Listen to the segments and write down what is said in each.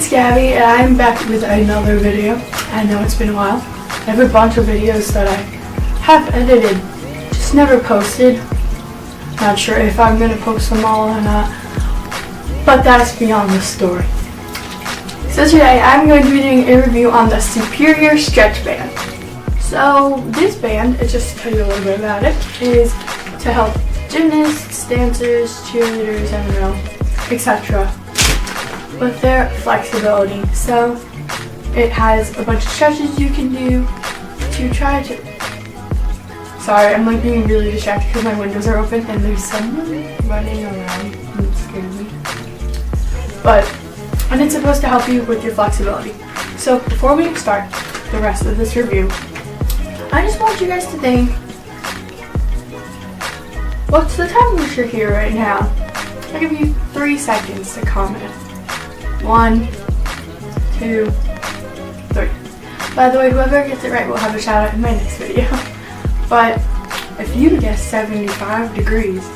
it's Gabby and I'm back with another video. I know it's been a while. I have a bunch of videos that I have edited, just never posted. Not sure if I'm going to post them all or not, but that's beyond the story. So today I'm going to be doing a review on the SuperiorStretch band. So this band, just to tell you a little bit about it, is to help gymnasts, dancers, cheerleaders, I don't know, etc. with their flexibility. So it has a bunch of stretches you can do to try to... Sorry, I'm like being really distracted because my windows are open and there's someone running around and it scared me. And it's supposed to help you with your flexibility. So before we start the rest of this review, I just want you guys to think, what's the temperature here right now? I'll give you 3 seconds to comment. 1, 2, 3. By the way, whoever gets it right will have a shout out in my next video. But if you guess 75 degrees,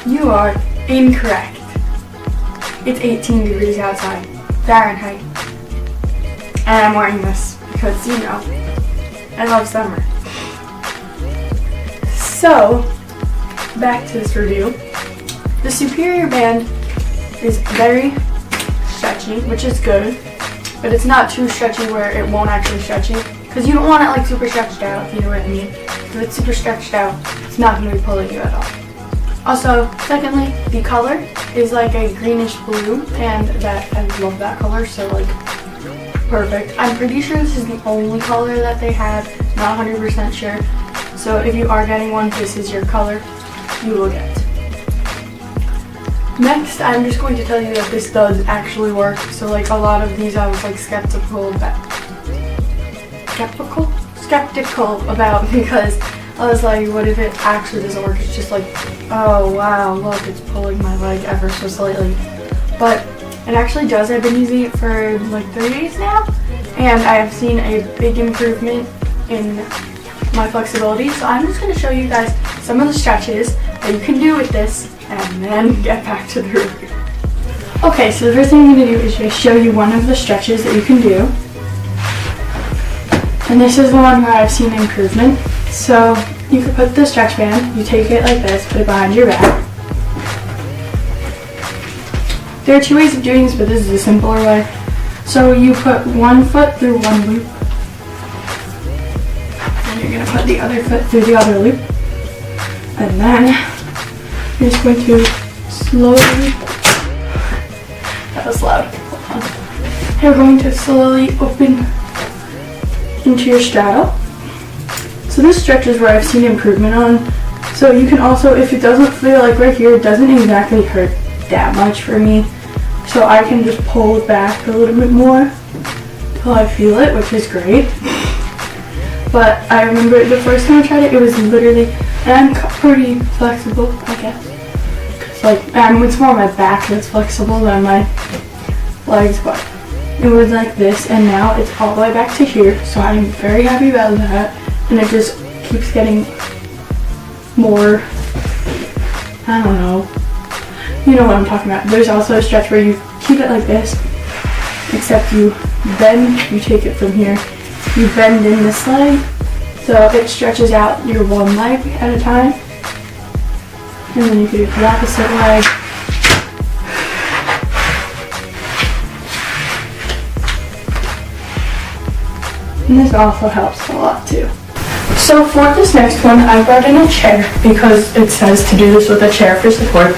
you are incorrect. It's 18 degrees outside, Fahrenheit. And I'm wearing this because, you know, I love summer. So, back to this review. The SuperiorBand is very stretchy, which is good, but it's not too stretchy where it won't actually stretch you, because you don't want it like super stretched out, if you know what I mean. If it's super stretched out, it's not going to be pulling you at all. Also, secondly, the color is like a greenish blue, and I love that color, so like perfect. I'm pretty sure this is the only color that they have, not 100% sure. So if you are getting one, this is your color you will get. Next, I'm just going to tell you that this does actually work. So like a lot of these I was like skeptical about because I was like, what if it actually doesn't work? It's just like, oh wow, look, it's pulling my leg ever so slightly. But it actually does. I've been using it for like 3 days now, and I have seen a big improvement in my flexibility. So I'm just going to show you guys some of the stretches that you can do with this and then get back to the review. Okay, so the first thing I'm going to do is just show you one of the stretches that you can do. And this is the one where I've seen improvement. So you can put the stretch band, you take it like this, put it behind your back. There are 2 ways of doing this, but this is a simpler way. So you put one foot through one loop, and you're going to put the other foot through the other loop, and then you're just going to slowly, that was loud, hold on. You're going to slowly open into your straddle. So this stretch is where I've seen improvement on. So you can also, if it doesn't feel like right here, it doesn't exactly hurt that much for me. So I can just pull it back a little bit more until I feel it, which is great. But I remember the first time I tried it, it was literally, and I'm pretty flexible, I guess. It's more my back that's flexible than my legs, but it was like this, and now it's all the way back to here, so I'm very happy about that, and it just keeps getting more, I don't know, you know what I'm talking about. There's also a stretch where you keep it like this, except you bend, you take it from here, you bend in this leg, so it stretches out your one leg at a time. And then you can do the opposite leg. And this also helps a lot too. So for this next one, I brought in a chair because it says to do this with a chair for support.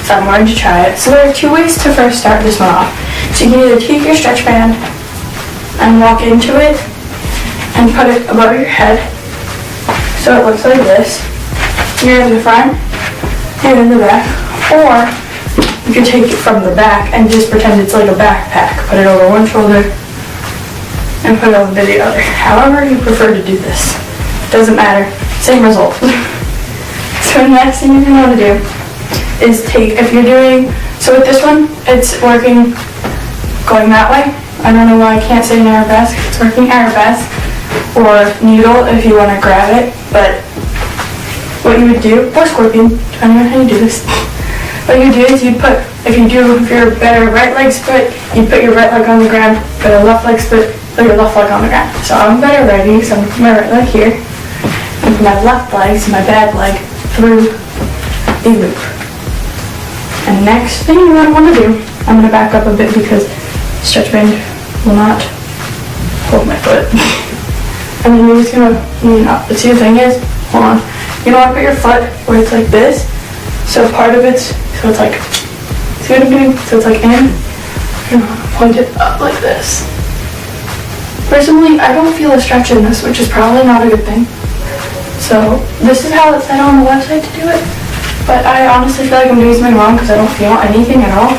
So I'm going to try it. So there are 2 ways to first start this one off. So you can either take your stretch band and walk into it and put it above your head. So it looks like this. You're in the front and in the back, or you can take it from the back and just pretend it's like a backpack. Put it over one shoulder and put it over the other. However you prefer to do this, doesn't matter, same result. So the next thing you're going to want to do is if you're doing, so with this one, it's working going that way. I don't know why I can't say an arabesque. It's working arabesque or needle if you want to grab it, but what you would do, or scorpion, depending on how you do this. what you do is you put, if you're better right leg split, you put your right leg on the ground, put your left leg split, put your left leg on the ground. So I'm better righty, so I'm put my right leg here, and put my left leg, so my bad leg, through the loop. And next thing you want to do, I'm going to back up a bit because stretch band will not hold my foot. And then you're just going to, see the thing is, hold on, you don't want to put your foot where it's like this, so part of it's, so it's like, see what I'm doing? So it's like in, you're going to point it up like this. Personally, I don't feel a stretch in this, which is probably not a good thing. So this is how it's said on the website to do it. But I honestly feel like I'm doing something wrong because I don't feel anything at all.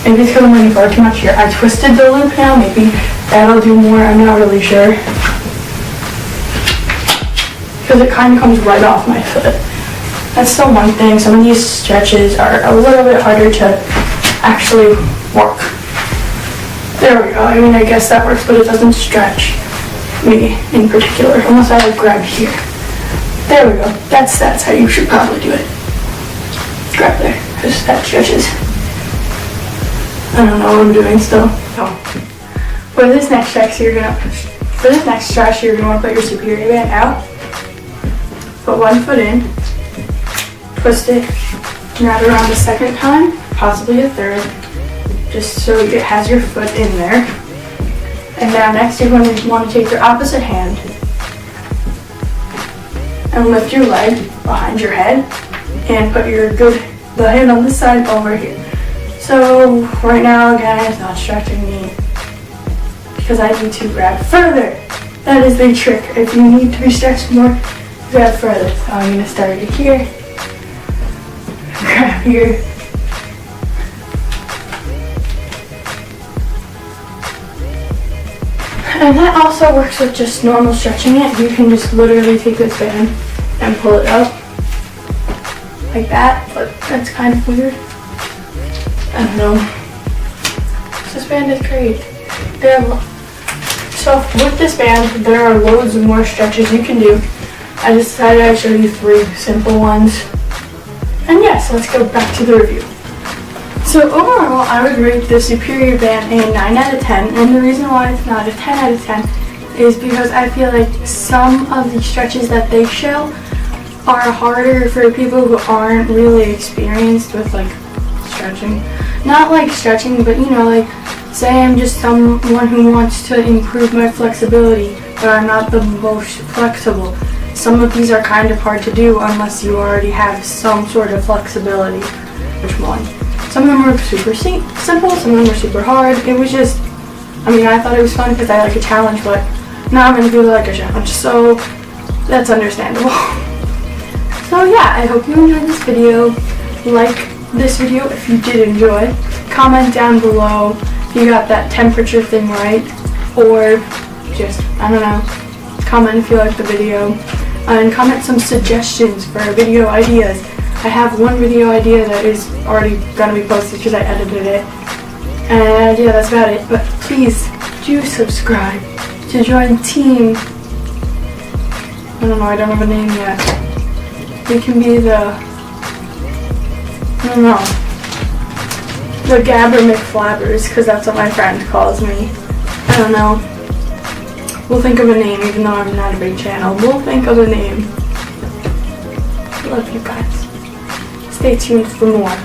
Maybe it's because I'm leaning forward too much here. I twisted the loop now. Maybe that'll do more. I'm not really sure. Because it kind of comes right off my foot. That's still one thing. Some of these stretches are a little bit harder to actually work. There we go. I mean, I guess that works, but it doesn't stretch me in particular, unless I like grab here. There we go. That's how you should probably do it. Grab there, because that stretches. I don't know what I'm doing still. Oh. For this next stretch, you're gonna want to put your SuperiorBand out. Put one foot in. Twist it. Wrap it around a second time, possibly a third, just so it has your foot in there. And now next you're going to want to take your opposite hand and lift your leg behind your head and put the hand on this side over here. So right now, again, it's not stretching me because I need to grab further. That is the trick. If you need to be stretched more, grab further. So I'm going to start it here, grab here, and that also works with just normal stretching it. You can just literally take this band and pull it up like that, but that's kind of weird. I don't know. This band is great. So with this band, there are loads of more stretches you can do. I decided I'd show you 3 simple ones. And yes, let's go back to the review. So overall, I would rate the SuperiorBand a 9 out of 10, and the reason why it's not a 10 out of 10 is because I feel like some of the stretches that they show are harder for people who aren't really experienced with like stretching. Not like stretching, but like say I'm just someone who wants to improve my flexibility, but I'm not the most flexible. Some of these are kind of hard to do unless you already have some sort of flexibility. Which one? Some of them were super simple, some of them were super hard. It was just, I thought it was fun because I like a challenge, but now I'm going to do like a challenge, so that's understandable. So yeah, I hope you enjoyed this video. Like this video if you did enjoy. Comment down below if you got that temperature thing right, or just, I don't know, comment if you liked the video, and comment some suggestions for video ideas. I have one video idea that is already going to be posted because I edited it, and yeah, that's about it. But please do subscribe to join team, I don't know, I don't have a name yet. We can be the Gabby McFlabbers, because that's what my friend calls me. I don't know. We'll think of a name, even though I'm not a big channel. We'll think of a name. Love you guys. Stay tuned for more.